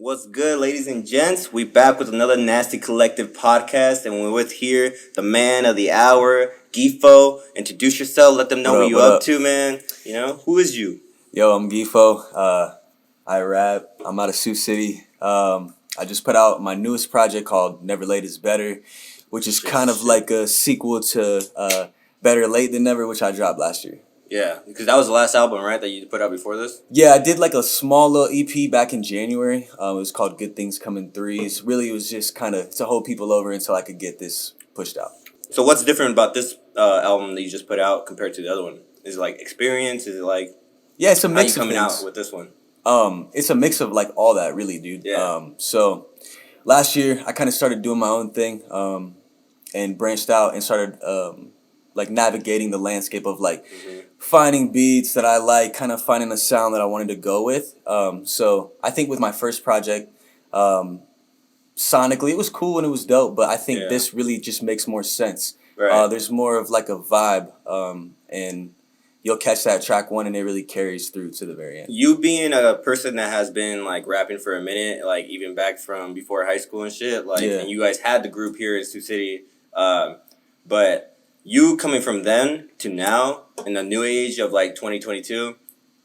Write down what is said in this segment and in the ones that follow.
What's good, ladies and gents? We back with another Nasty Collective podcast, and we're with here the man of the hour, Gifo. Introduce yourself. Let them know what you up to, man. You know, who is you? Yo, I'm Gifo. I rap. I'm out of Sioux City. I just put out my newest project called Never Late Is Better, which is kind of like a sequel to Better Late Than Never, which I dropped last year. Yeah, because that was the last album, right, that you put out before this? Yeah, I did like a small little EP back in January. It was called Good Things Come in Threes. Really, it was just kind of to hold people over until I could get this pushed out. So what's different about this album that you just put out compared to the other one? Is it like experience? Is it like... Yeah, it's a mix of things. How you coming out with this one? It's a mix of like all that, really, dude. Yeah. So last year, I kind of started doing my own thing and branched out and started like navigating the landscape of like finding beats that I like, kind of finding a sound that I wanted to go with. So I think with my first project, sonically, it was cool and it was dope, but I think this really just makes more sense. Right. There's more of like a vibe, and you'll catch that track one and it really carries through to the very end. You being a person that has been like rapping for a minute, like even back from before high school and shit, like, and you guys had the group here in Sioux City, but you coming from then to now in the new age of like 2022,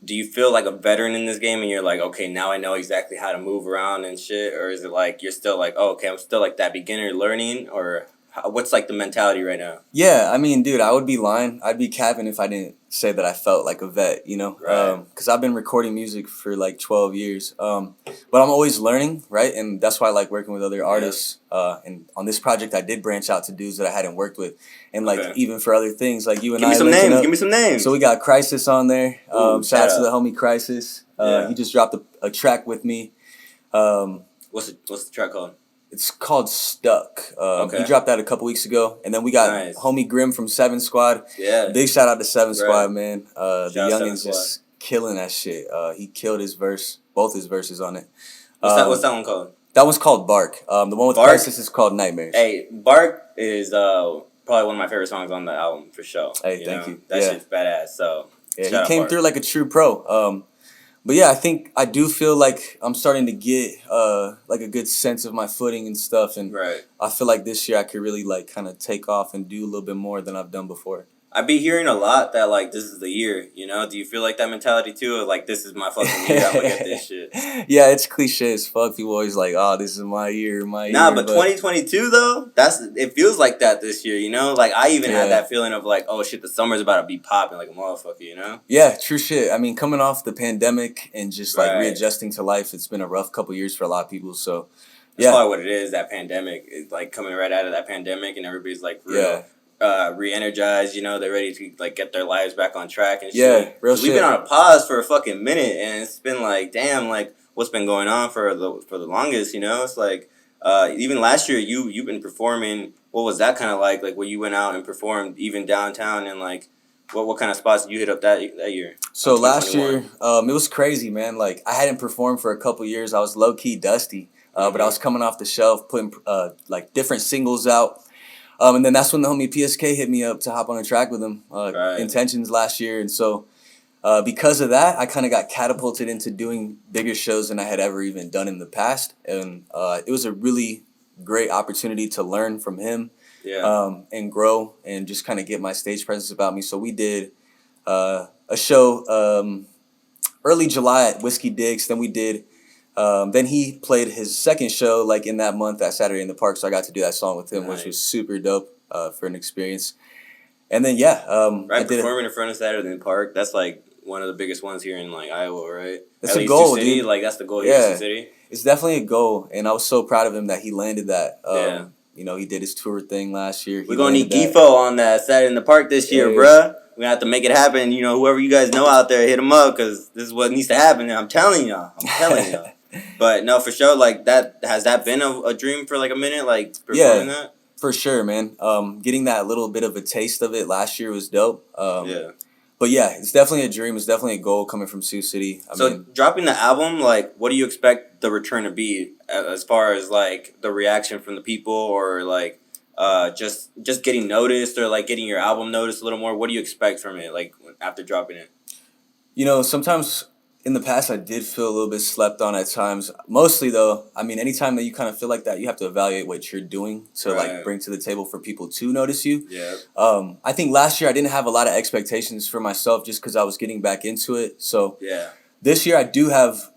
do you feel like a veteran in this game and you're like, okay, now I know exactly how to move around and shit? Or is it like you're still like, oh, okay, I'm still like that beginner learning? Or what's like the mentality right now? Yeah, I mean, dude, I would be lying. I'd be capping if I didn't say that I felt like a vet, you know? Right. Because I've been recording music for like 12 years. But I'm always learning, right? And that's why I like working with other artists. And on this project, I did branch out to dudes that I hadn't worked with. And like even for other things, like you and Give me some names. Give me some names. So we got Crisis on there. Shout out to the homie Crisis. He just dropped a track with me. What's the track called? It's called Stuck. He dropped that a couple weeks ago. And then we got homie Grim from 7 Squad. Yeah. Big shout out to 7 Squad, man. The youngin's just killing that shit. He killed his verse, both his verses on it. What's that one called? That one's called Bark. The one with Crisis is called Nightmares. Hey, Bark is probably one of my favorite songs on the album, for sure. Hey, thank you. That shit's badass, so... Yeah, he came through like a true pro. But yeah, I think I do feel like I'm starting to get like a good sense of my footing and stuff, and I feel like this year I could really like kind of take off and do a little bit more than I've done before. I be hearing a lot that like this is the year, you know? Do you feel like that mentality too? Of like this is my fucking year, I'm gonna get this shit. Yeah, it's cliche as fuck. People always like, oh, this is my year, my year. Nah, but 2022 though, it feels like that this year, you know? Like I even had that feeling of like, oh shit, the summer's about to be popping like a motherfucker, you know? Yeah, true shit. I mean, coming off the pandemic and just like readjusting to life, it's been a rough couple years for a lot of people. So that's probably what it is. That pandemic, it's like coming right out of that pandemic, and everybody's like real. Re-energized, you know, they're ready to like get their lives back on track and shit. Yeah, real shit. We've been on a pause for a fucking minute, and it's been like, damn, like what's been going on for the longest, you know? It's like even last year, you've been performing. What was that kind of like? Like where you went out and performed even downtown, and like what kind of spots did you hit up that year? So last year, it was crazy, man. Like I hadn't performed for a couple years. I was low key dusty, but I was coming off the shelf, putting like different singles out. And then that's when the homie PSK hit me up to hop on a track with him, Intentions last year. And so because of that, I kind of got catapulted into doing bigger shows than I had ever even done in the past. And it was a really great opportunity to learn from him and grow and just kind of get my stage presence about me. So we did a show early July at Whiskey Dick's. Then we did... then he played his second show like in that month at Saturday in the Park, so I got to do that song with him, which was super dope for an experience. And then performing in front of Saturday in the Park, that's like one of the biggest ones here in like Iowa, right? That's a goal, dude. Like that's the goal here in Sioux City. It's definitely a goal, and I was so proud of him that he landed that. You know, he did his tour thing last year. We're gonna need Gifo on that Saturday in the Park this year, bruh. We're gonna have to make it happen. You know, whoever you guys know out there, hit him up, because this is what needs to happen. I'm telling y'all. But no, for sure, like that, has that been a dream for like a minute, like performing that? For sure, man. Getting that little bit of a taste of it last year was dope. But yeah, it's definitely a dream. It's definitely a goal coming from Sioux City. I mean, dropping the album, like, what do you expect the return to be as far as like the reaction from the people, or like just getting noticed, or like getting your album noticed a little more? What do you expect from it, like after dropping it? You know, sometimes in the past, I did feel a little bit slept on at times. Mostly, though, I mean, anytime that you kind of feel like that, you have to evaluate what you're doing to like bring to the table for people to notice you. Yeah. I think last year I didn't have a lot of expectations for myself just because I was getting back into it. So Yeah. this year I do have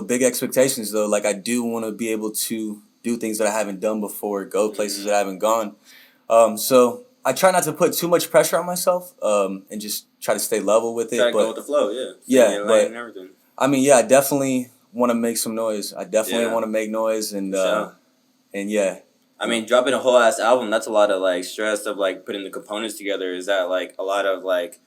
big expectations though. Like I do want to be able to do things that I haven't done before, go places that I haven't gone. So I try not to put too much pressure on myself, and just try to stay level with it. Try to but go with the flow, yeah. yeah, but and everything. I mean, yeah, I definitely want to make some noise. I definitely Yeah. want to make noise, and Sure. and yeah. I mean, dropping a whole ass album, that's a lot of like stress of like putting the components together. Is that like a lot of like,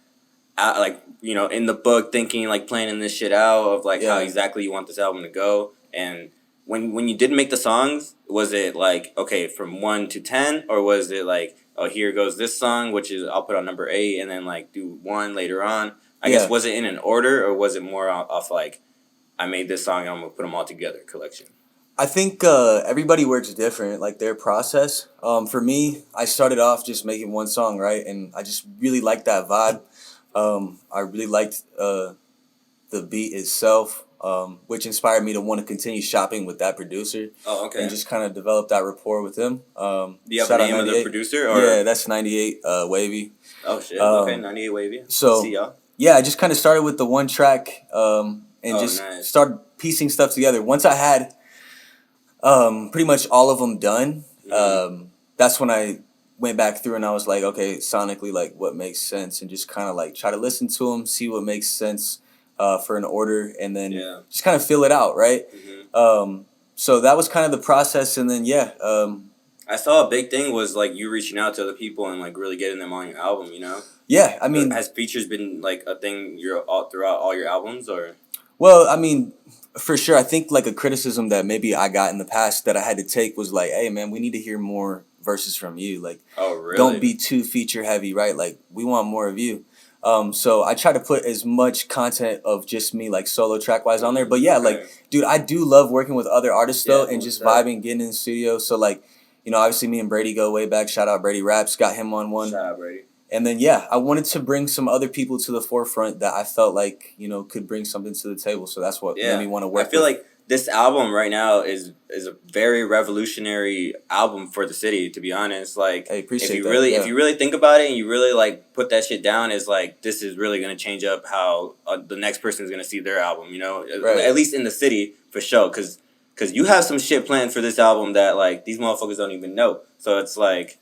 in the book thinking like planning this shit out of like how exactly you want this album to go? And when you did make the songs, was it like, okay, from 1 to 10, or was it like, oh, here goes this song, which is I'll put on number 8, and then like do 1 later on? I guess, was it in an order, or was it more off like, I made this song and I'm gonna put them all together collection? I think everybody works different, like their process. For me, I started off just making one song, right, and I just really liked that vibe. I really liked the beat itself, which inspired me to want to continue shopping with that producer. Oh, okay. And just kind of develop that rapport with him. Do you have the name of the producer? Or? Yeah, that's 98 Wavy. Oh shit! Okay, 98 Wavy. So see y'all. Yeah, I just kind of started with the one track, and just started piecing stuff together. Once I had pretty much all of them done, that's when I went back through and I was like, okay, sonically, like what makes sense, and just kind of like try to listen to them, see what makes sense for an order, and then just kind of feel it out, right? So that was kind of the process, and then I saw a big thing was like you reaching out to other people and like really getting them on your album, you know? Yeah, I mean, has features been like a thing throughout all your albums, or? Well, I mean, for sure. I think like a criticism that maybe I got in the past that I had to take was like, hey man, we need to hear more verses from you. Like, oh really? Don't be too feature heavy, right? Like, we want more of you. So I try to put as much content of just me, like solo track wise, on there. But yeah, like, dude, I do love working with other artists though, and just vibing, getting in the studio. So like, obviously me and Brady go way back. Shout out Brady Raps, got him on one. Shout out Brady. And then I wanted to bring some other people to the forefront that I felt like could bring something to the table. So that's what made me want to work. I feel like this album right now is a very revolutionary album for the city. To be honest, like I appreciate if you really think about it and you really like put that shit down, is like this is really gonna change up how the next person is gonna see their album. At least in the city for sure, because you have some shit planned for this album that like these motherfuckers don't even know. So it's like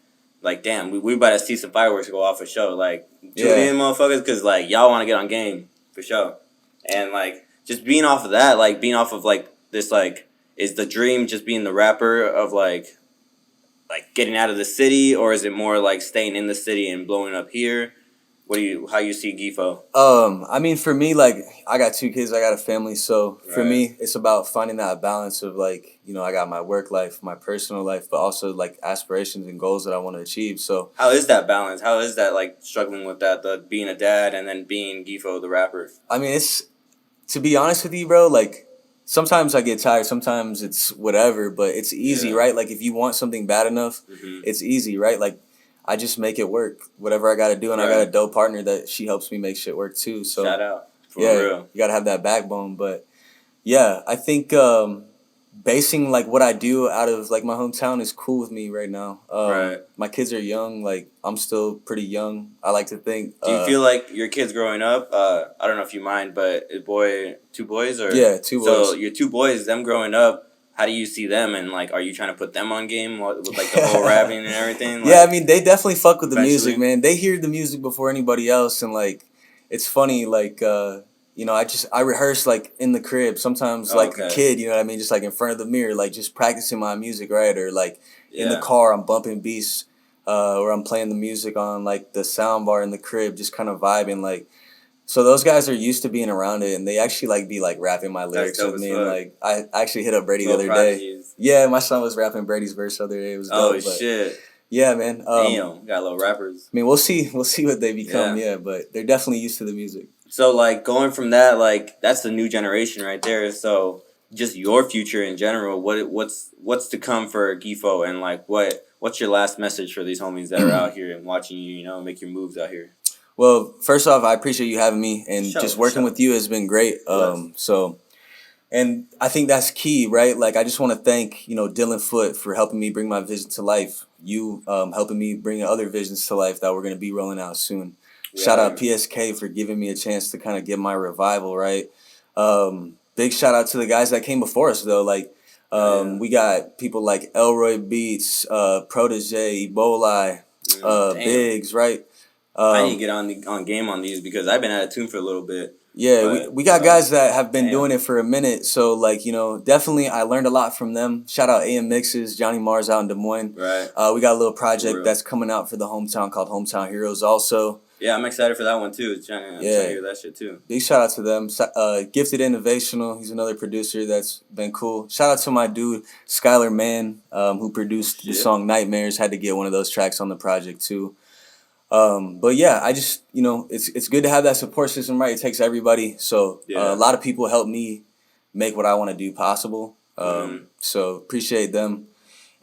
damn, we about to see some fireworks go off for sure. Like, tune in, motherfuckers, because, like, y'all want to get on game for sure. And, like, just being off of that, like, being off of, like, this, like, is the dream just being the rapper of, like getting out of the city, or is it more, like, staying in the city and blowing up here? How you see Gifo? I mean, for me, like, I got 2 kids, I got a family, so for me, it's about finding that balance of, like, I got my work life, my personal life, but also, like, aspirations and goals that I want to achieve, so. How is that balance? How is that, like, struggling with that, being a dad and then being Gifo, the rapper? I mean, to be honest with you, bro, like, sometimes I get tired, sometimes it's whatever, but it's easy, right? Like, if you want something bad enough, it's easy, right? Like, I just make it work, whatever I got to do, and I got a dope partner that she helps me make shit work too. So shout out, for real. You got to have that backbone. But yeah, I think basing like what I do out of like my hometown is cool with me right now. My kids are young, like I'm still pretty young. I like to think. Do you feel like your kids growing up? I don't know if you mind, but 2 boys or 2 boys. So your 2 boys, them growing up. How do you see them, and like, are you trying to put them on game with like the whole rapping and everything? Like, yeah, I mean, they definitely fuck with the music, man. They hear the music before anybody else, and like, it's funny, like, I rehearse like in the crib sometimes, like a kid, you know what I mean, just like in front of the mirror, like just practicing my music, right, or like in the car, I'm bumping beats, or I'm playing the music on like the sound bar in the crib, just kind of vibing, like. So those guys are used to being around it, and they actually like be like rapping my lyrics with me. And like I actually hit up Brady the other day. Yeah, my son was rapping Brady's verse the other day. It was dope. Oh shit! Yeah, man. Damn, got little rappers. I mean, we'll see what they become. Yeah, but they're definitely used to the music. So like going from that, like that's the new generation right there. So just your future in general, what's to come for Gifo, and like what's your last message for these homies that are out here and watching you, make your moves out here? Well, first off, I appreciate you having me, and just working with you has been great. And I think that's key, right? Like, I just want to thank, Dylan Foote for helping me bring my vision to life. You helping me bring other visions to life that we're going to be rolling out soon. Yeah. Shout out PSK for giving me a chance to kind of get my revival, right? Big shout out to the guys that came before us, though. Like, we got people like Elroy Beats, Protege, Ebola, Biggs, right? I need to get on game on these because I've been out of tune for a little bit. Yeah, we got guys that have been doing it for a minute. So, like, definitely I learned a lot from them. Shout out AM Mixes, Johnny Mars out in Des Moines. Right. We got a little project that's coming out for the hometown called Hometown Heroes also. Yeah, I'm excited for that one too. Trying to hear that shit too. Big shout out to them. Gifted Innovational, he's another producer that's been cool. Shout out to my dude, Skylar Mann, who produced the song Nightmares. Had to get one of those tracks on the project too. But yeah, I just, it's good to have that support system, right? It takes everybody. So a lot of people help me make what I want to do possible. So appreciate them.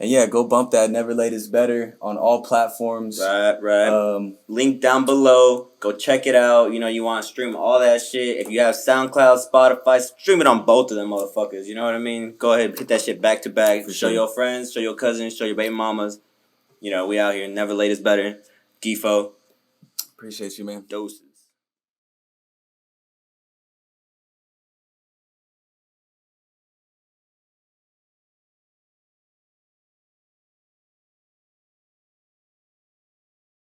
And yeah, go bump that Never Late Is Better on all platforms. Right. Link down below. Go check it out. You want to stream all that shit. If you have SoundCloud, Spotify, stream it on both of them motherfuckers. You know what I mean? Go ahead, hit that shit back to back. Show your friends, show your cousins, show your baby mamas. We out here. Never Late Is Better. Gifo. Appreciate you, man. Doses.